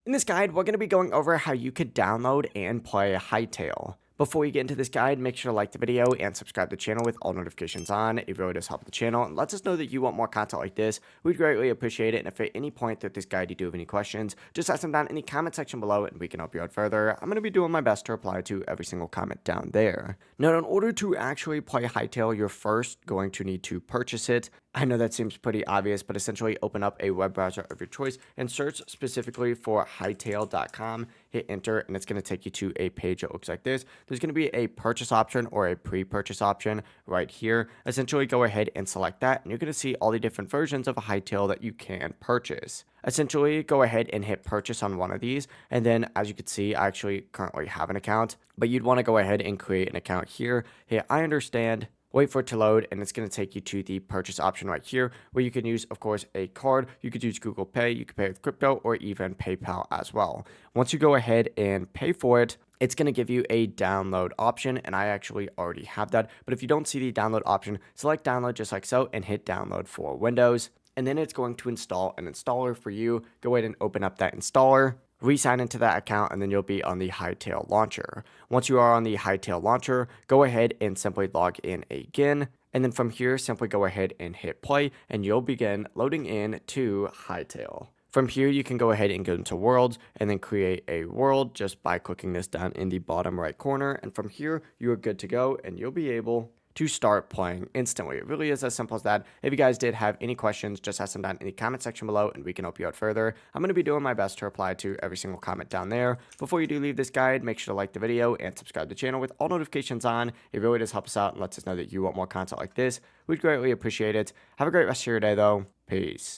In this guide, we're going to be going over how you could download and play Hytale. Before we get into this guide, make sure to like the video and subscribe to the channel with all notifications on. It really does help the channel and lets us know that you want more content like this. We'd greatly appreciate it. And if at any point through this guide you do have any questions, just ask them down in the comment section below and we can help you out further. I'm going to be doing my best to reply to every single comment down there. Now, in order to actually play Hytale, you're first going to need to purchase it. I know that seems pretty obvious, but essentially open up a web browser of your choice and search specifically for hytale.com. Hit enter, and it's going to take you to a page that looks like this. There's going to be a purchase option or a pre-purchase option right here. Essentially, go ahead and select that, and you're going to see all the different versions of a Hytale that you can purchase. Essentially, go ahead and hit purchase on one of these, and then as you can see, I actually currently have an account, but you'd want to go ahead and create an account here. Hit I understand. Wait for it to load, and it's going to take you to the purchase option right here, where you can use, of course, a card. You could use Google Pay, you could pay with crypto, or even PayPal as well. Once you go ahead and pay for it, it's going to give you a download option, and I actually already have that. But if you don't see the download option, select download just like so, and hit download for Windows. And then it's going to install an installer for you. Go ahead and open up that installer. Re-sign into that account, and then you'll be on the Hytale launcher. Once you are on the Hytale launcher, go ahead and simply log in again. And then from here, simply go ahead and hit play, and you'll begin loading in to Hytale. From here, you can go ahead and go into worlds and then create a world just by clicking this down in the bottom right corner. And from here, you are good to go, and you'll be able to start playing instantly. It really is as simple as that. If you guys did have any questions, just ask them down in the comment section below and we can help you out further. I'm going to be doing my best to reply to every single comment down there. Before you do leave this guide, make sure to like the video and subscribe to the channel with all notifications on. It really does help us out and lets us know that you want more content like this. We'd greatly appreciate it. Have a great rest of your day though. Peace.